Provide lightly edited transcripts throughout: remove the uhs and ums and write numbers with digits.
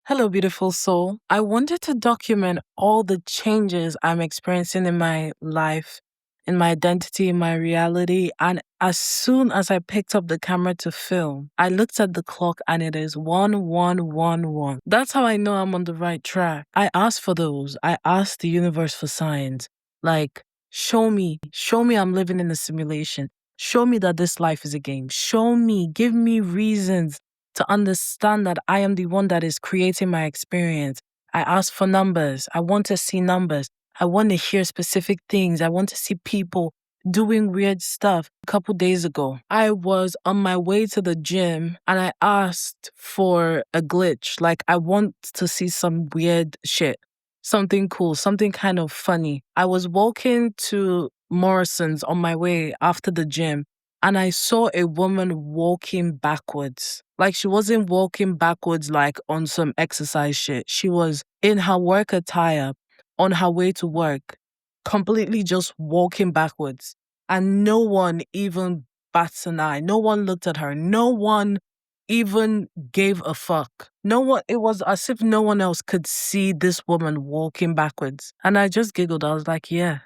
Hello, beautiful soul. I wanted to document all the changes I'm experiencing in my life, in my identity, in my reality. And as soon as I picked up the camera to film, I looked at the clock and it is 1111. That's how I know I'm on the right track. I asked for those. I asked the universe for signs. Like, show me I'm living in a simulation. Show me that this life is a game. Show me, give me reasons to understand that I am the one that is creating my experience. I ask for numbers. I want to see numbers. I want to hear specific things. I want to see people doing weird stuff. A couple days ago, I was on my way to the gym and I asked for a glitch. Like, I want to see some weird shit, something cool, something kind of funny. I was walking to Morrison's on my way after the gym and I saw a woman walking backwards. Like, she wasn't walking backwards like on some exercise shit. She was in her work attire on her way to work, completely just walking backwards. And no one even bats an eye. No one looked at her. No one even gave a fuck. No one, it was as if no one else could see this woman walking backwards. And I just giggled. I was like, yeah,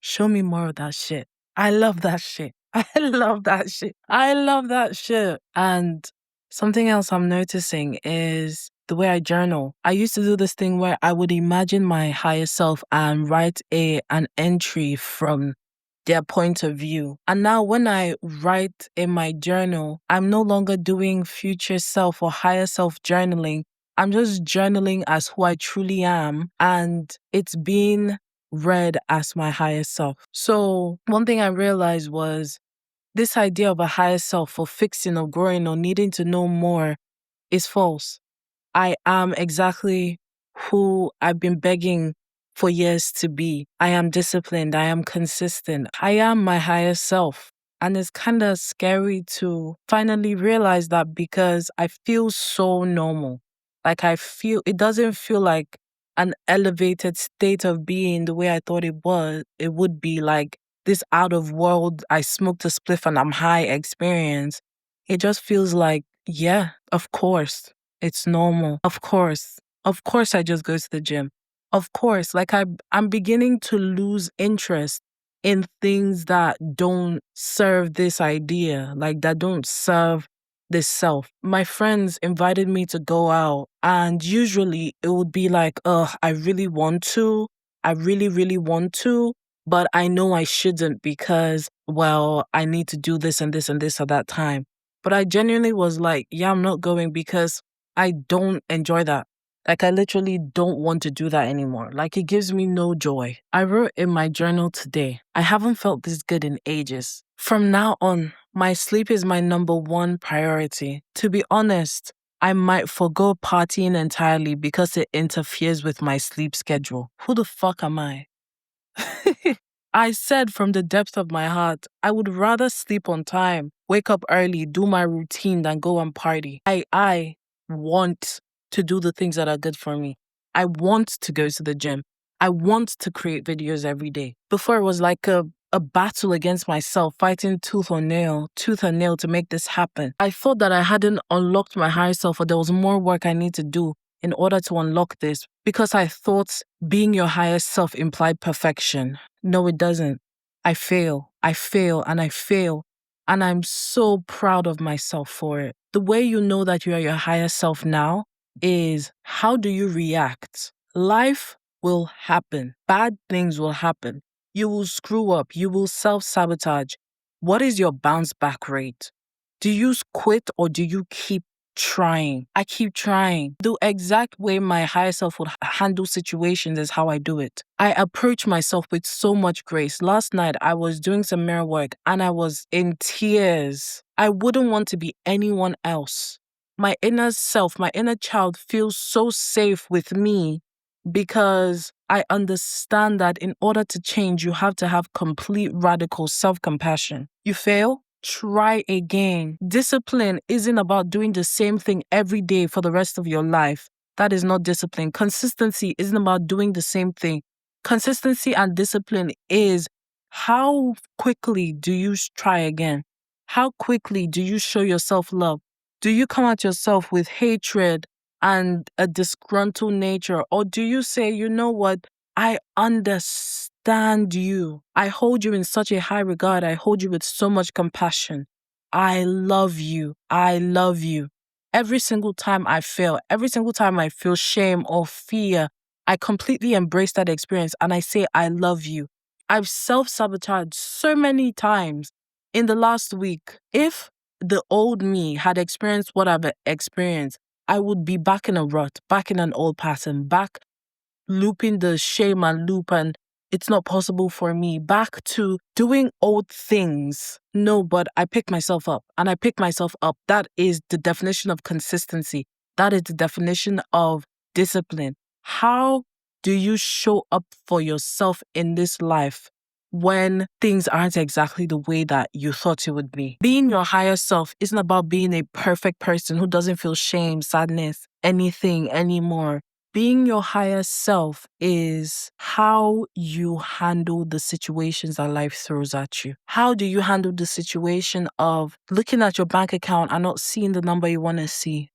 show me more of that shit. I love that shit. I love that shit. I love that shit. And something else I'm noticing is the way I journal. I used to do this thing where I would imagine my higher self and write an entry from their point of view. And now when I write in my journal, I'm no longer doing future self or higher self journaling. I'm just journaling as who I truly am. And it's being read as my higher self. So one thing I realized was this idea of a higher self or fixing or growing or needing to know more is false. I am exactly who I've been begging for years to be. I am disciplined. I am consistent. I am my higher self. And it's kind of scary to finally realize that because I feel so normal. Like it doesn't feel like an elevated state of being the way I thought it would be like this out of world, I smoked a spliff and I'm high experience. It just feels like, yeah, of course. It's normal. Of course. Of course I just go to the gym. Of course. Like I'm beginning to lose interest in things that don't serve this idea, like that don't serve this self. My friends invited me to go out and usually it would be like, I really want to. I really, really want to, but I know I shouldn't because, well, I need to do this and this and this at that time. But I genuinely was like, yeah, I'm not going because I don't enjoy that. Like, I literally don't want to do that anymore. Like, it gives me no joy. I wrote in my journal today, I haven't felt this good in ages. From now on, my sleep is my number one priority. To be honest, I might forgo partying entirely because it interferes with my sleep schedule. Who the fuck am I? I said from the depth of my heart, I would rather sleep on time, wake up early, do my routine than go and party. I want to do the things that are good for me. I want to go to the gym. I want to create videos every day. Before it was like a battle against myself, fighting tooth and nail to make this happen. I thought that I hadn't unlocked my higher self or there was more work I need to do in order to unlock this because I thought being your higher self implied perfection. No, it doesn't. I fail. And I'm so proud of myself for it. The way you know that you are your higher self now is how do you react? Life will happen. Bad things will happen. You will screw up. You will self-sabotage. What is your bounce back rate? Do you quit or do you keep trying? I keep trying. The exact way my higher self would handle situations is how I do it. I approach myself with so much grace. Last night, I was doing some mirror work and I was in tears. I wouldn't want to be anyone else. My inner self, my inner child feels so safe with me because I understand that in order to change, you have to have complete radical self-compassion. You fail? Try again. Discipline isn't about doing the same thing every day for the rest of your life. That is not discipline. Consistency isn't about doing the same thing. Consistency and discipline is how quickly do you try again? How quickly do you show yourself love? Do you come at yourself with hatred and a disgruntled nature? Or do you say, you know what? I understand you. I hold you in such a high regard. I hold you with so much compassion. I love you. I love you. Every single time I fail, every single time I feel shame or fear, I completely embrace that experience and I say, I love you. I've self-sabotaged so many times in the last week. If the old me had experienced what I've experienced, I would be back in a rut, back in an old pattern, back looping the shame and loop, and it's not possible for me, back to doing old things. No, but I pick myself up and I pick myself up. That is the definition of consistency. That is the definition of discipline. How do you show up for yourself in this life when things aren't exactly the way that you thought it would be? Being your higher self isn't about being a perfect person who doesn't feel shame, sadness, anything anymore. Being your higher self is how you handle the situations that life throws at you. How do you handle the situation of looking at your bank account and not seeing the number you want to see?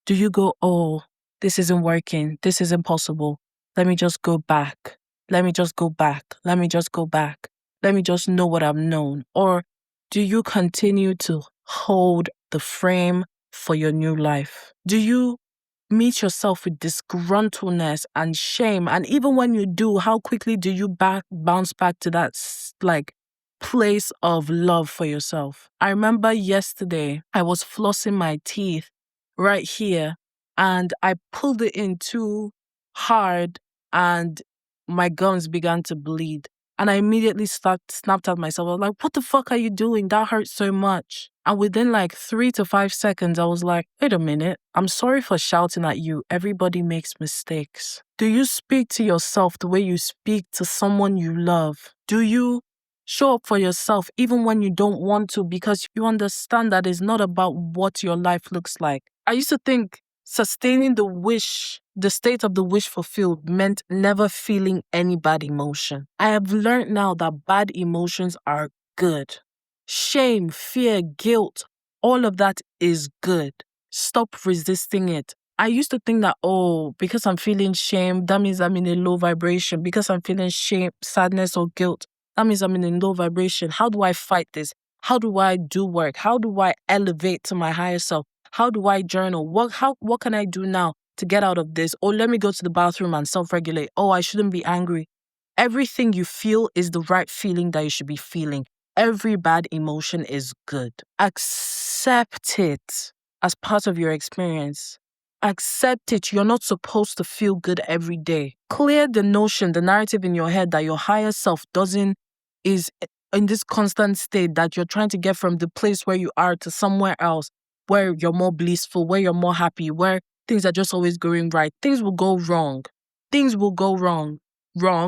Do you go, oh, this isn't working. This is impossible. Let me just go back. Let me just go back. Let me just go back. Let me just know what I've known. Or do you continue to hold the frame for your new life? Do you meet yourself with disgruntledness and shame? And even when you do, how quickly do you bounce back to that place of love for yourself? I remember yesterday I was flossing my teeth right here and I pulled it in too hard and my gums began to bleed. And I immediately snapped at myself. I was like, what the fuck are you doing? That hurts so much. And within like 3 to 5 seconds, I was like, wait a minute. I'm sorry for shouting at you. Everybody makes mistakes. Do you speak to yourself the way you speak to someone you love? Do you show up for yourself even when you don't want to, because you understand that it's not about what your life looks like? I used to think sustaining the state of the wish fulfilled meant never feeling any bad emotion. I have learned now that bad emotions are good. Shame, fear, guilt, all of that is good. Stop resisting it. I used to think that, oh, because I'm feeling shame, that means I'm in a low vibration. Because I'm feeling shame, sadness, or guilt, that means I'm in a low vibration. How do I fight this? How do I do work? How do I elevate to my higher self? How do I journal? What can I do now to get out of this? Or let me go to the bathroom and self-regulate. Oh, I shouldn't be angry. Everything you feel is the right feeling that you should be feeling. Every bad emotion is good. Accept it as part of your experience. Accept it. You're not supposed to feel good every day. Clear the notion, the narrative in your head that your higher self is in this constant state that you're trying to get from the place where you are to somewhere else, where you're more blissful, where you're more happy, where things are just always going right. Things will go wrong. Things will go wrong,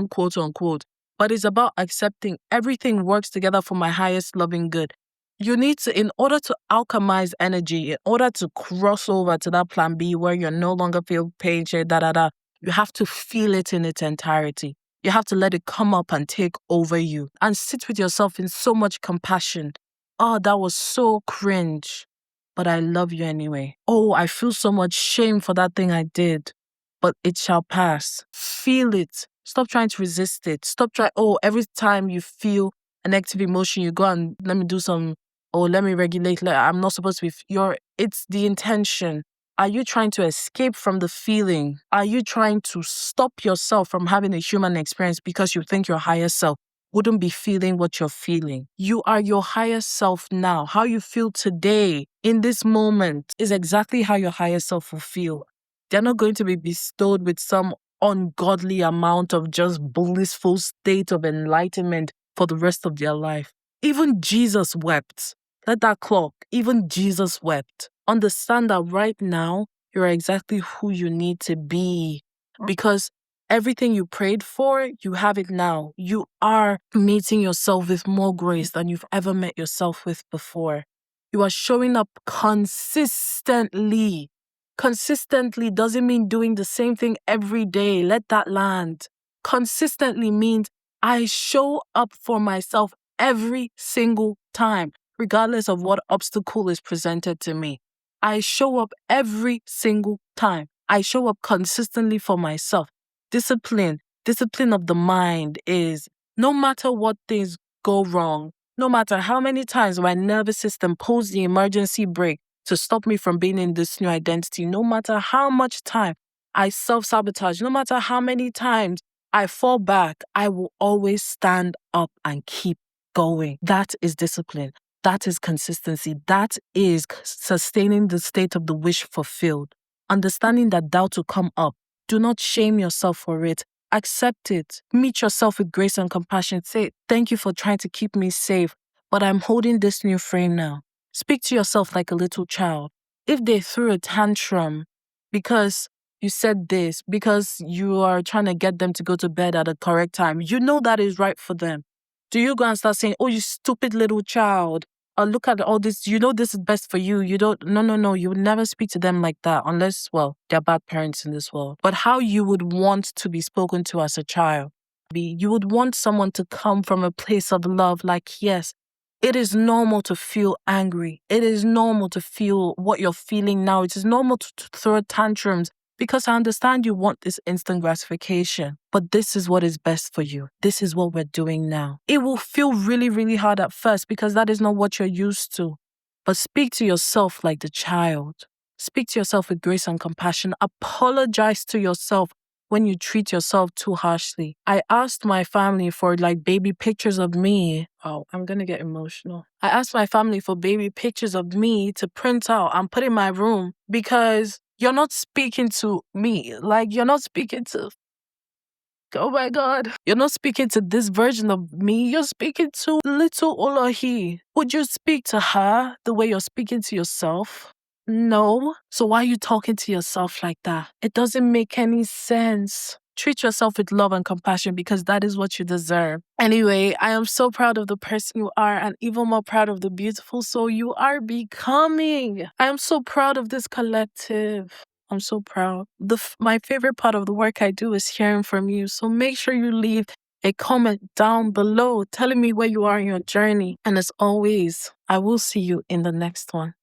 quote unquote. But it's about accepting everything works together for my highest loving good. You need to, in order to alchemize energy, in order to cross over to that plan B where you're no longer feel pain, you have to feel it in its entirety. You have to let it come up and take over you and sit with yourself in so much compassion. Oh, that was so cringe, but I love you anyway. Oh, I feel so much shame for that thing I did, but it shall pass. Feel it. Stop trying to resist it. Stop trying. Oh, every time you feel a negative emotion, you go and let me regulate. I'm not supposed to be. It's the intention. Are you trying to escape from the feeling? Are you trying to stop yourself from having a human experience because you think your higher self wouldn't be feeling what you're feeling? You are your higher self now. How you feel today in this moment is exactly how your higher self will feel. They're not going to be bestowed with some ungodly amount of just blissful state of enlightenment for the rest of their life. Even Jesus wept. Let that clock. Even Jesus wept. Understand that right now, you're exactly who you need to be. Because everything you prayed for, you have it now. You are meeting yourself with more grace than you've ever met yourself with before. You are showing up consistently. Consistently doesn't mean doing the same thing every day. Let that land. Consistently means I show up for myself every single time, regardless of what obstacle is presented to me. I show up every single time. I show up consistently for myself. Discipline of the mind is no matter what things go wrong, no matter how many times my nervous system pulls the emergency brake to stop me from being in this new identity, no matter how much time I self-sabotage, no matter how many times I fall back, I will always stand up and keep going. That is discipline. That is consistency. That is sustaining the state of the wish fulfilled. Understanding that doubt will come up. Do not shame yourself for it. Accept it. Meet yourself with grace and compassion. Say, thank you for trying to keep me safe, but I'm holding this new frame now. Speak to yourself like a little child. If they threw a tantrum because you said this, because you are trying to get them to go to bed at the correct time, you know that is right for them. Do you go and start saying, oh, you stupid little child, look at all this, you know this is best for you. You don't, no. You would never speak to them like that unless, well, they're bad parents in this world. But how you would want to be spoken to as a child. You would want someone to come from a place of love, like, yes, it is normal to feel angry. It is normal to feel what you're feeling now. It is normal to throw tantrums because I understand you want this instant gratification, but this is what is best for you. This is what we're doing now. It will feel really, really hard at first because that is not what you're used to. But speak to yourself like the child. Speak to yourself with grace and compassion. Apologize to yourself when you treat yourself too harshly. I asked my family for baby pictures of me. Oh, I'm going to get emotional. I asked my family for baby pictures of me to print out and put in my room because you're not speaking to me. You're not speaking to, oh my God. You're not speaking to this version of me. You're speaking to little Olahi. Would you speak to her the way you're speaking to yourself? No. So why are you talking to yourself like that? It doesn't make any sense. Treat yourself with love and compassion because that is what you deserve. Anyway, I am so proud of the person you are and even more proud of the beautiful soul you are becoming. I am so proud of this collective. I'm so proud. My favorite part of the work I do is hearing from you. So make sure you leave a comment down below telling me where you are in your journey. And as always, I will see you in the next one.